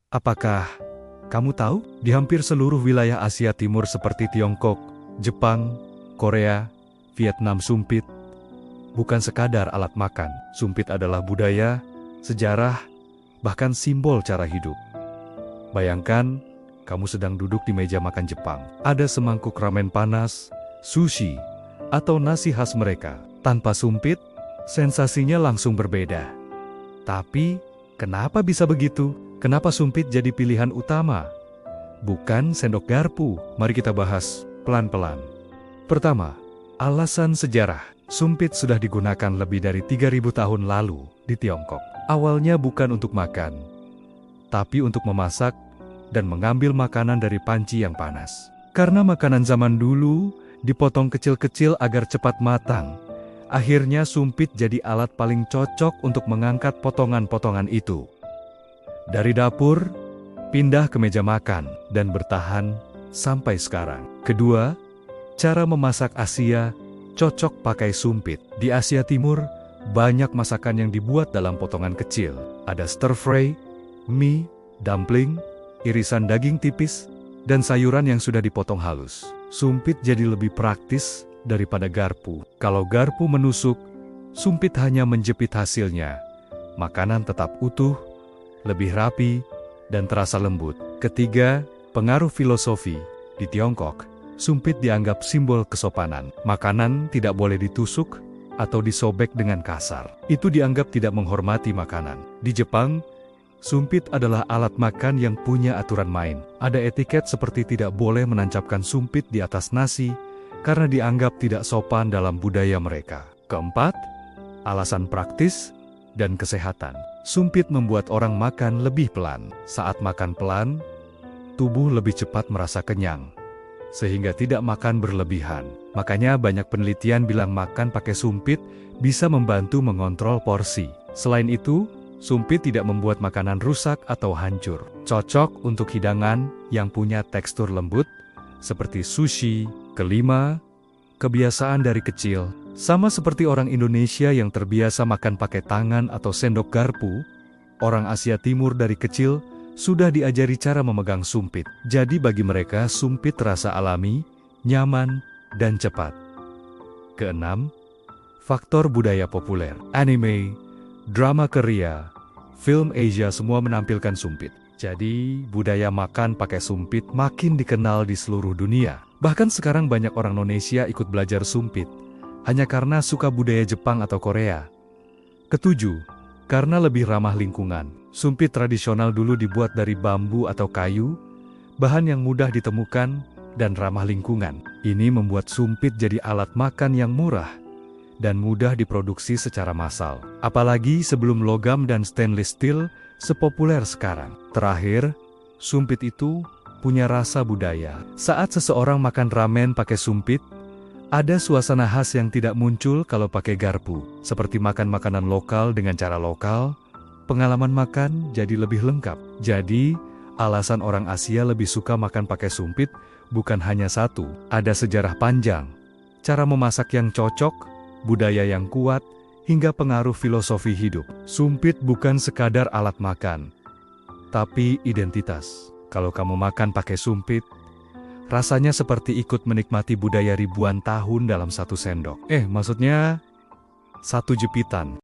Apakah kamu tahu? Di hampir seluruh wilayah Asia Timur seperti Tiongkok, Jepang, Korea, Vietnam, sumpit bukan sekadar alat makan. Sumpit adalah budaya, sejarah, bahkan simbol cara hidup. Bayangkan, kamu sedang duduk di meja makan Jepang. Ada semangkuk ramen panas, sushi, atau nasi khas mereka. Tanpa sumpit, sensasinya langsung berbeda. Tapi, kenapa bisa begitu? Kenapa sumpit jadi pilihan utama? Bukan sendok garpu. Mari kita bahas pelan-pelan. Pertama, alasan sejarah. Sumpit sudah digunakan lebih dari 3.000 tahun lalu di Tiongkok. Awalnya bukan untuk makan, tapi untuk memasak dan mengambil makanan dari panci yang panas. Karena makanan zaman dulu dipotong kecil-kecil agar cepat matang, akhirnya sumpit jadi alat paling cocok untuk mengangkat potongan-potongan itu. Dari dapur, pindah ke meja makan, dan bertahan sampai sekarang. Kedua, cara memasak Asia cocok pakai sumpit. Di Asia Timur, banyak masakan yang dibuat dalam potongan kecil. Ada stir-fry, mie, dumpling, irisan daging tipis, dan sayuran yang sudah dipotong halus. Sumpit jadi lebih praktis daripada garpu. Kalau garpu menusuk, sumpit hanya menjepit hasilnya. Makanan tetap utuh, lebih rapi, dan terasa lembut. Ketiga, pengaruh filosofi. Di Tiongkok, sumpit dianggap simbol kesopanan. Makanan tidak boleh ditusuk atau disobek dengan kasar. Itu dianggap tidak menghormati makanan. Di Jepang, sumpit adalah alat makan yang punya aturan main. Ada etiket seperti tidak boleh menancapkan sumpit di atas nasi karena dianggap tidak sopan dalam budaya mereka. Keempat, alasan praktis dan kesehatan. Sumpit membuat orang makan lebih pelan. Saat makan pelan, tubuh lebih cepat merasa kenyang, sehingga tidak makan berlebihan. Makanya banyak penelitian bilang makan pakai sumpit bisa membantu mengontrol porsi. Selain itu, sumpit tidak membuat makanan rusak atau hancur. Cocok untuk hidangan yang punya tekstur lembut, seperti sushi. Kelima, kebiasaan dari kecil. Sama seperti orang Indonesia yang terbiasa makan pakai tangan atau sendok garpu, orang Asia Timur dari kecil sudah diajari cara memegang sumpit. Jadi bagi mereka, sumpit terasa alami, nyaman, dan cepat. Keenam, faktor budaya populer. Anime, drama Korea, film Asia semua menampilkan sumpit. Jadi, budaya makan pakai sumpit makin dikenal di seluruh dunia. Bahkan sekarang banyak orang Indonesia ikut belajar sumpit, hanya karena suka budaya Jepang atau Korea. Ketujuh, karena lebih ramah lingkungan. Sumpit tradisional dulu dibuat dari bambu atau kayu, bahan yang mudah ditemukan dan ramah lingkungan. Ini membuat sumpit jadi alat makan yang murah dan mudah diproduksi secara massal. Apalagi sebelum logam dan stainless steel sepopuler sekarang. Terakhir, sumpit itu punya rasa budaya. Saat seseorang makan ramen pakai sumpit, ada suasana khas yang tidak muncul kalau pakai garpu. Seperti makan makanan lokal dengan cara lokal, pengalaman makan jadi lebih lengkap. Jadi, alasan orang Asia lebih suka makan pakai sumpit bukan hanya satu. Ada sejarah panjang, cara memasak yang cocok, budaya yang kuat, hingga pengaruh filosofi hidup. Sumpit bukan sekadar alat makan, tapi identitas. Kalau kamu makan pakai sumpit, rasanya seperti ikut menikmati budaya ribuan tahun dalam satu sendok. Maksudnya, satu jepitan.